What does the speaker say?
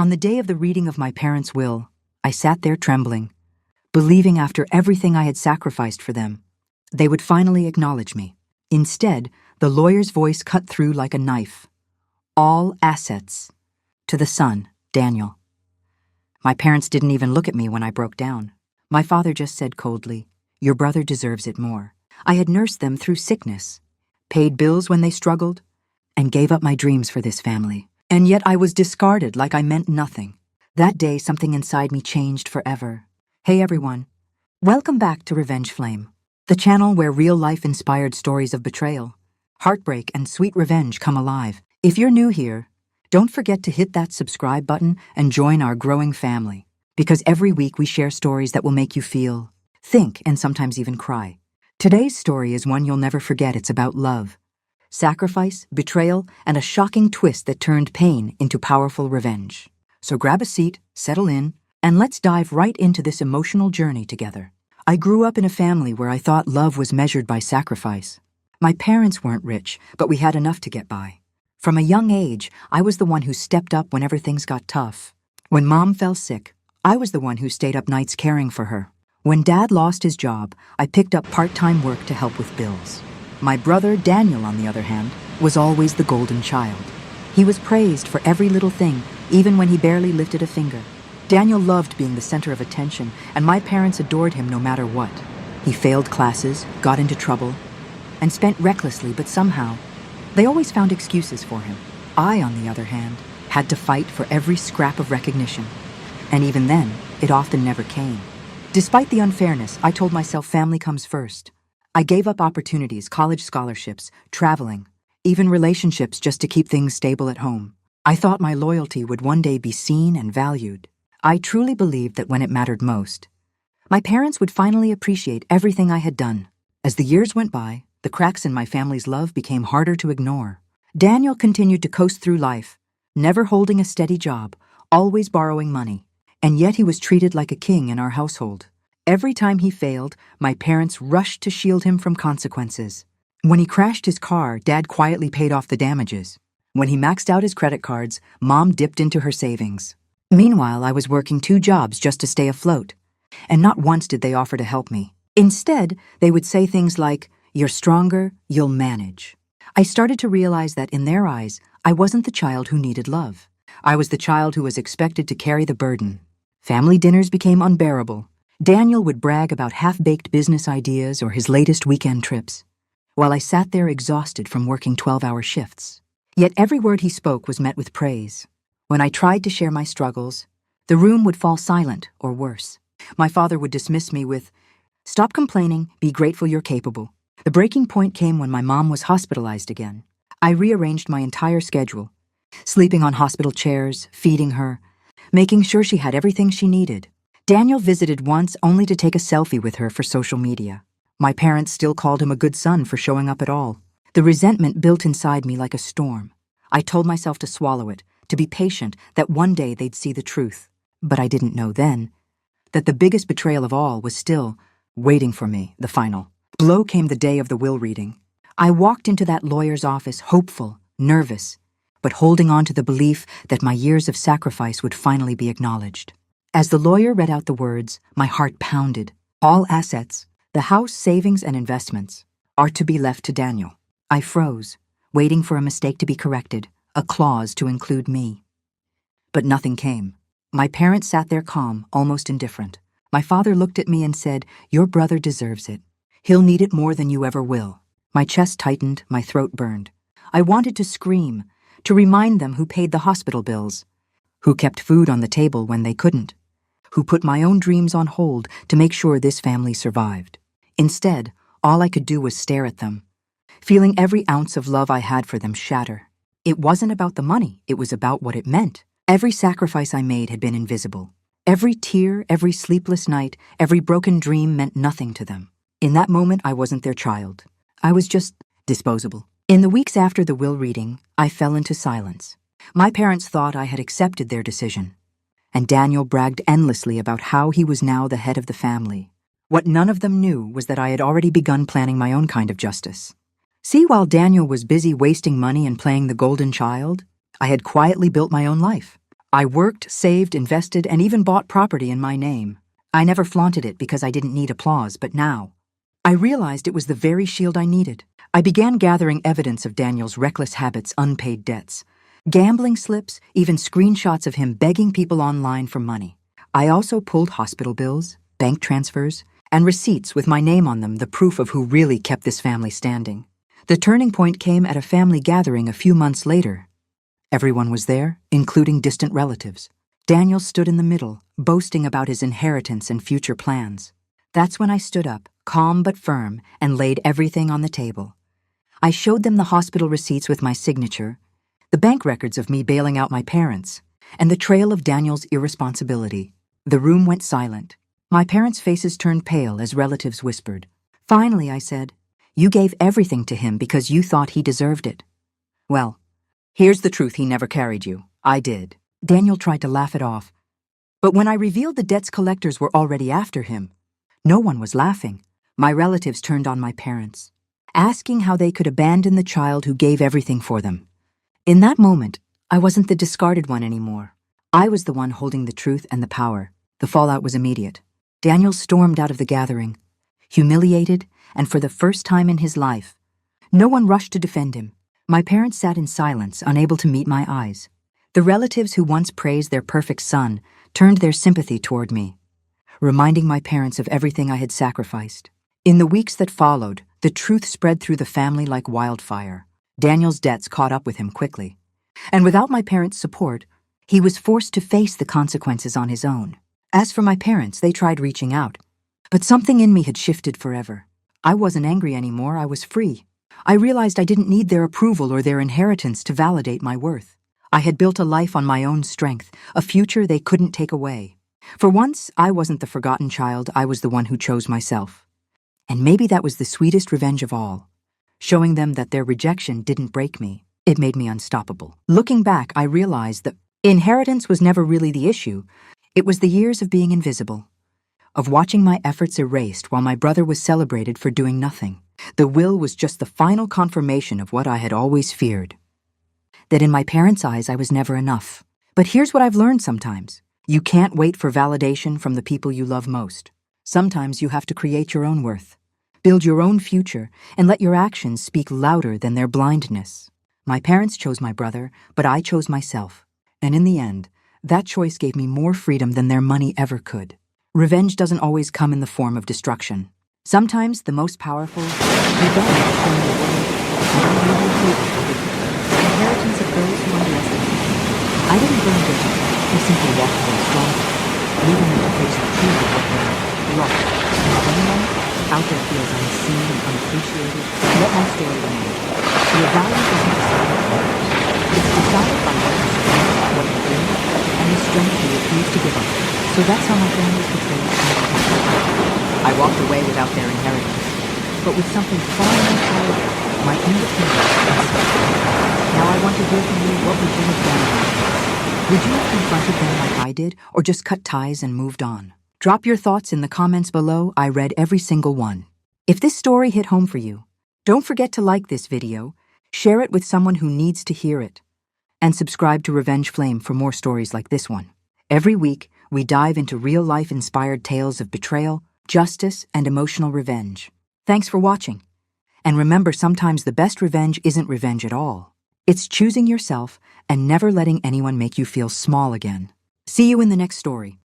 On the day of the reading of my parents' will, I sat there trembling, believing after everything I had sacrificed for them, they would finally acknowledge me. Instead, the lawyer's voice cut through like a knife. All assets. To the son, Daniel. My parents didn't even look at me when I broke down. My father just said coldly, "Your brother deserves it more." I had nursed them through sickness, paid bills when they struggled, and gave up my dreams for this family. And yet I was discarded like I meant nothing. That day, something inside me changed forever. Hey everyone, welcome back to Revenge Flame, the channel where real-life inspired stories of betrayal, heartbreak, and sweet revenge come alive. If you're new here, don't forget to hit that subscribe button and join our growing family, because every week we share stories that will make you feel, think, and sometimes even cry. Today's story is one you'll never forget. It's about love, sacrifice, betrayal, and a shocking twist that turned pain into powerful revenge. So grab a seat, settle in, and let's dive right into this emotional journey together. I grew up in a family where I thought love was measured by sacrifice. My parents weren't rich, but we had enough to get by. From a young age, I was the one who stepped up whenever things got tough. When Mom fell sick, I was the one who stayed up nights caring for her. When Dad lost his job, I picked up part-time work to help with bills. My brother, Daniel, on the other hand, was always the golden child. He was praised for every little thing, even when he barely lifted a finger. Daniel loved being the center of attention, and my parents adored him no matter what. He failed classes, got into trouble, and spent recklessly, but somehow, they always found excuses for him. I, on the other hand, had to fight for every scrap of recognition. And even then, it often never came. Despite the unfairness, I told myself family comes first. I gave up opportunities, college scholarships, traveling, even relationships just to keep things stable at home. I thought my loyalty would one day be seen and valued. I truly believed that when it mattered most, my parents would finally appreciate everything I had done. As the years went by, the cracks in my family's love became harder to ignore. Daniel continued to coast through life, never holding a steady job, always borrowing money. And yet he was treated like a king in our household. Every time he failed, my parents rushed to shield him from consequences. When he crashed his car, Dad quietly paid off the damages. When he maxed out his credit cards, Mom dipped into her savings. Meanwhile, I was working 2 jobs just to stay afloat. And not once did they offer to help me. Instead, they would say things like, "You're stronger, you'll manage." I started to realize that in their eyes, I wasn't the child who needed love. I was the child who was expected to carry the burden. Family dinners became unbearable. Daniel would brag about half-baked business ideas or his latest weekend trips, while I sat there exhausted from working 12-hour shifts. Yet every word he spoke was met with praise. When I tried to share my struggles, the room would fall silent, or worse. My father would dismiss me with, "Stop complaining, be grateful you're capable." The breaking point came when my mom was hospitalized again. I rearranged my entire schedule, sleeping on hospital chairs, feeding her, making sure she had everything she needed. Daniel visited once only to take a selfie with her for social media. My parents still called him a good son for showing up at all. The resentment built inside me like a storm. I told myself to swallow it, to be patient, that one day they'd see the truth. But I didn't know then that the biggest betrayal of all was still waiting for me, the final blow came the day of the will reading. I walked into that lawyer's office hopeful, nervous, but holding on to the belief that my years of sacrifice would finally be acknowledged. As the lawyer read out the words, my heart pounded. All assets, the house, savings, and investments, are to be left to Daniel. I froze, waiting for a mistake to be corrected, a clause to include me. But nothing came. My parents sat there calm, almost indifferent. My father looked at me and said, "Your brother deserves it. He'll need it more than you ever will." My chest tightened, my throat burned. I wanted to scream, to remind them who paid the hospital bills, who kept food on the table when they couldn't, who put my own dreams on hold to make sure this family survived. Instead, all I could do was stare at them, feeling every ounce of love I had for them shatter. It wasn't about the money, it was about what it meant. Every sacrifice I made had been invisible. Every tear, every sleepless night, every broken dream meant nothing to them. In that moment, I wasn't their child. I was just disposable. In the weeks after the will reading, I fell into silence. My parents thought I had accepted their decision, and Daniel bragged endlessly about how he was now the head of the family. What none of them knew was that I had already begun planning my own kind of justice. See, while Daniel was busy wasting money and playing the golden child, I had quietly built my own life. I worked, saved, invested, and even bought property in my name. I never flaunted it because I didn't need applause, but now I realized it was the very shield I needed. I began gathering evidence of Daniel's reckless habits, unpaid debts, gambling slips, even screenshots of him begging people online for money. I also pulled hospital bills, bank transfers, and receipts with my name on them, the proof of who really kept this family standing. The turning point came at a family gathering a few months later. Everyone was there, including distant relatives. Daniel stood in the middle, boasting about his inheritance and future plans. That's when I stood up, calm but firm, and laid everything on the table. I showed them the hospital receipts with my signature, the bank records of me bailing out my parents, and the trail of Daniel's irresponsibility. The room went silent. My parents' faces turned pale as relatives whispered. Finally, I said, "You gave everything to him because you thought he deserved it." "Well, here's the truth: he never carried you. I did." Daniel tried to laugh it off. But when I revealed the debt's collectors were already after him, no one was laughing. My relatives turned on my parents, asking how they could abandon the child who gave everything for them. In that moment, I wasn't the discarded one anymore. I was the one holding the truth and the power. The fallout was immediate. Daniel stormed out of the gathering, humiliated, and for the first time in his life, no one rushed to defend him. My parents sat in silence, unable to meet my eyes. The relatives who once praised their perfect son turned their sympathy toward me, reminding my parents of everything I had sacrificed. In the weeks that followed, the truth spread through the family like wildfire. Daniel's debts caught up with him quickly, and without my parents' support, he was forced to face the consequences on his own. As for my parents, they tried reaching out, but something in me had shifted forever. I wasn't angry anymore, I was free. I realized I didn't need their approval or their inheritance to validate my worth. I had built a life on my own strength, a future they couldn't take away. For once, I wasn't the forgotten child, I was the one who chose myself. And maybe that was the sweetest revenge of all. Showing them that their rejection didn't break me, it made me unstoppable. Looking back, I realized that inheritance was never really the issue. It was the years of being invisible, of watching my efforts erased while my brother was celebrated for doing nothing. The will was just the final confirmation of what I had always feared, that in my parents' eyes I was never enough. But here's what I've learned sometimes. You can't wait for validation from the people you love most. Sometimes you have to create your own worth, build your own future, and let your actions speak louder than their blindness. My parents chose my brother, but I chose myself. And in the end, that choice gave me more freedom than their money ever could. Revenge doesn't always come in the form of destruction. Sometimes the most powerful revenge is from the world inheritance of those who underestimate me. I didn't burn bitter. I simply walked away stronger, leaving them to face the truth of what they are lost. And if anyone out there feels unseen and unappreciated, let my story remain. Your value isn't decided by others. It's decided by what you see, what you bring, and the strength you refuse to give up. So that's how my family's betrayed me. I walked away without their inheritance, but with something far more powerful, my independence and self-respect. Now I want to hear from you. What would you have done? Would you have confronted them like I did, or just cut ties and moved on? Drop your thoughts in the comments below. I read every single one. If this story hit home for you, don't forget to like this video, share it with someone who needs to hear it, and subscribe to Revenge Flame for more stories like this one. Every week, we dive into real-life inspired tales of betrayal, justice, and emotional revenge. Thanks for watching. And remember, sometimes the best revenge isn't revenge at all. It's choosing yourself and never letting anyone make you feel small again. See you in the next story.